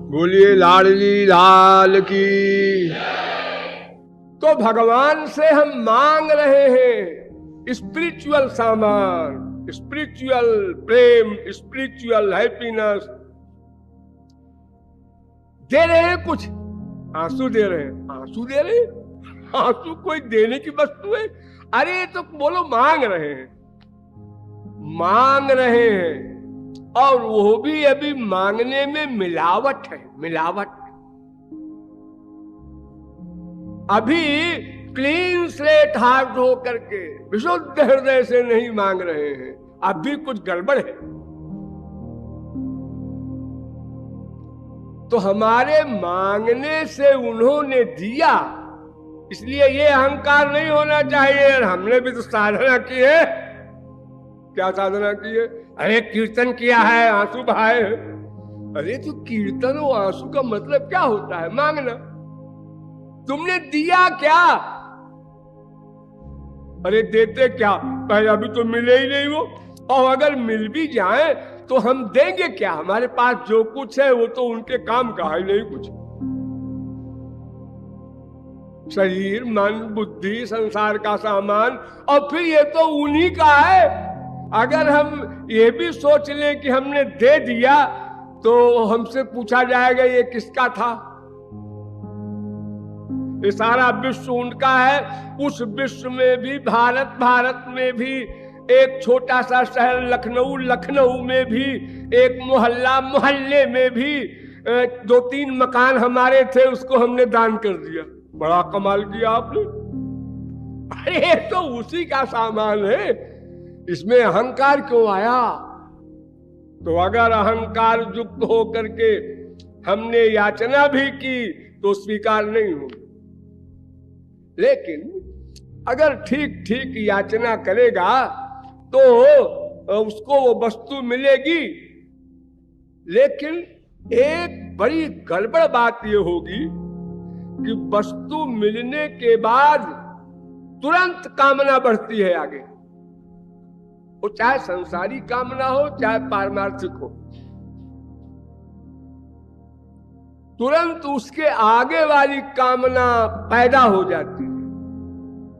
बोलिए लाडली लाल की। तो भगवान से हम मांग रहे हैं स्पिरिचुअल सामान, स्पिरिचुअल प्रेम, स्पिरिचुअल हैप्पीनेस। दे रहे हैं कुछ, आंसू दे रहे हैं, आंसू दे रहे हैं। आंसू कोई देने की वस्तु है? अरे तो बोलो मांग रहे हैं, मांग रहे हैं। और वो भी अभी मांगने में मिलावट है, मिलावट। अभी क्लीन स्लेट हार्ट हो करके विशुद्ध हृदय से नहीं मांग रहे हैं, अभी कुछ गड़बड़ है। तो हमारे मांगने से उन्होंने दिया, इसलिए ये अहंकार नहीं होना चाहिए। हमने भी तो साधना की है। क्या साधना की है? अरे कीर्तन किया है, आंसू बहाए हैं। अरे तो कीर्तन और आंसू का मतलब क्या होता है? मांगना। तुमने दिया क्या? अरे देते क्या, पहले अभी तो मिले ही नहीं वो। और अगर मिल भी जाए तो हम देंगे क्या? हमारे पास जो कुछ है वो तो उनके काम का है नहीं कुछ। शरीर, मन, बुद्धि, संसार का सामान, और फिर ये तो उन्हीं का है। अगर हम ये भी सोच लें कि हमने दे दिया तो हमसे पूछा जाएगा ये किसका था? ये सारा विश्व उनका है। उस विश्व में भी, भारत में भी, एक छोटा सा शहर लखनऊ में भी, एक मोहल्ले में भी 2-3 मकान हमारे थे, उसको हमने दान कर दिया। बड़ा कमाल किया आपने। अरे तो उसी का सामान है, इसमें अहंकार क्यों आया? तो अगर अहंकार युक्त होकर के हमने याचना भी की तो स्वीकार नहीं हो। लेकिन अगर ठीक ठीक याचना करेगा तो उसको वो वस्तु मिलेगी। लेकिन एक बड़ी गड़बड़ बात ये होगी कि वस्तु मिलने के बाद तुरंत कामना बढ़ती है आगे। वो चाहे संसारी कामना हो चाहे पारमार्थिक हो, तुरंत उसके आगे वाली कामना पैदा हो जाती है,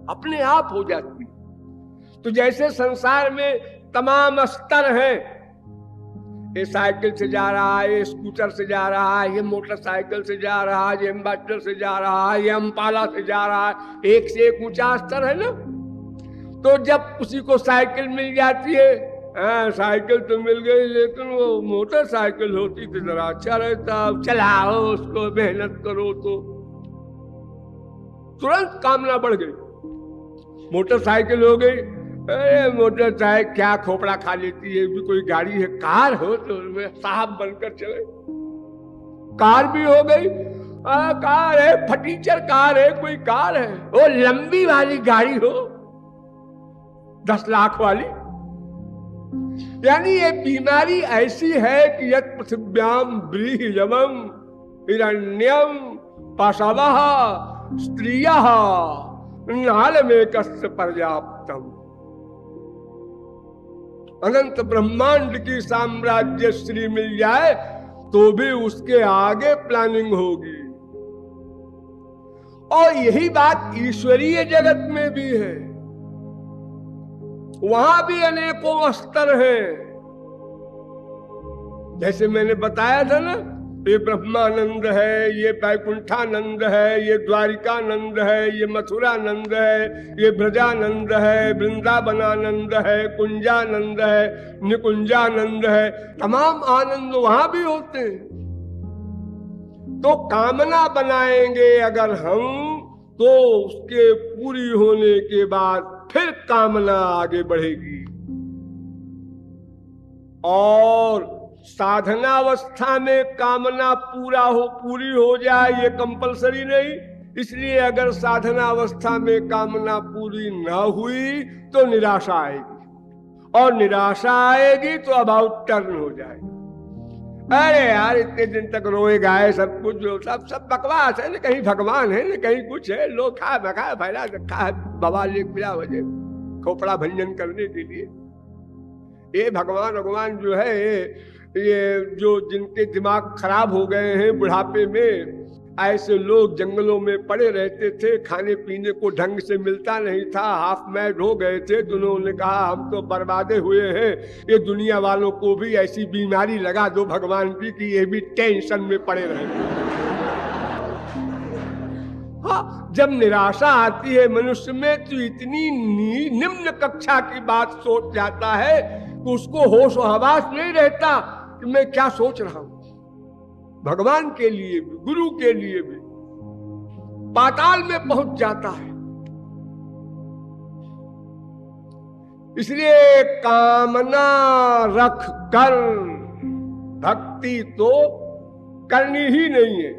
अपने आप हो जाती है। तो जैसे संसार में तमाम स्तर हैं, ये साइकिल से जा रहा है, ये स्कूटर से जा रहा है, ये मोटरसाइकिल से जा रहा है, ये एम्बेसडर से जा रहा है, ये अम्पाला से जा रहा है, एक से एक ऊंचा स्तर है ना। तो जब किसी को साइकिल मिल जाती है, साइकिल तो मिल गई लेकिन वो मोटरसाइकिल होती तो जरा अच्छा रहता, चलाओ उसको, मेहनत करो, तो तुरंत कामना बढ़ गई। मोटरसाइकिल हो गई, अरे मोटरसाइकिल क्या खोपड़ा खा लेती है, भी कोई गाड़ी है। कार हो तो साहब बनकर चले। कार भी हो गई, कार है, फटीचर कार है, कोई कार है, वो लंबी वाली गाड़ी हो, 10 लाख वाली। यानी ये बीमारी ऐसी है कि यत् पृथिव्याम व्रीहियमं हिरण्यम पाशवः स्त्रियः नालमेकस्य पर्याप्तम। अनंत ब्रह्मांड की साम्राज्य श्री मिल जाए तो भी उसके आगे प्लानिंग होगी। और यही बात ईश्वरीय जगत में भी है। वहां भी अनेकों स्तर हैं। जैसे मैंने बताया था ना, ये ब्रह्मानंद है, ये वैकुंठानंद है, ये द्वारिकानंद है, ये मथुरानंद है, ये ब्रजानंद है, वृंदावनानंद है, कुंजानंद है, निकुंजानंद है। तमाम आनंद वहां भी होते हैं। तो कामना बनाएंगे अगर हम, तो उसके पूरी होने के बाद फिर कामना आगे बढ़ेगी। और साधनावस्था में कामना पूरी हो जाए ये कंपलसरी नहीं। इसलिए अगर साधनावस्था में कामना पूरी ना हुई तो निराशा आएगी, और निराशा आएगी तो अबाउट टर्न हो जाएगा। अरे यार इतने दिन तक रोए गाए सब कुछ, सब बकवास है, न कहीं भगवान है न कहीं कुछ है। लोग खा बखा फैला रखा है बवाल बिला वजह खोपड़ा भंजन करने के लिए। ये भगवान जो है ये जो जिनके दिमाग खराब हो गए हैं बुढ़ापे में, ऐसे लोग जंगलों में पड़े रहते थे, खाने पीने को ढंग से मिलता नहीं था, हाफ मैड हो गए थे। तो उन्होंने कहा हम तो बर्बादे हुए हैं, ये दुनिया वालों को भी ऐसी बीमारी लगा दो भगवान की कि ये भी टेंशन में पड़े रहे। हाँ, जब निराशा आती है मनुष्य में तो इतनी निम्न कक्षा की बात सोच जाता है कि उसको होश और हवास नहीं रहता कि मैं क्या सोच रहा हूं। भगवान के लिए भी, गुरु के लिए भी पाताल में पहुंच जाता है। इसलिए कामना रख कर भक्ति तो करनी ही नहीं है।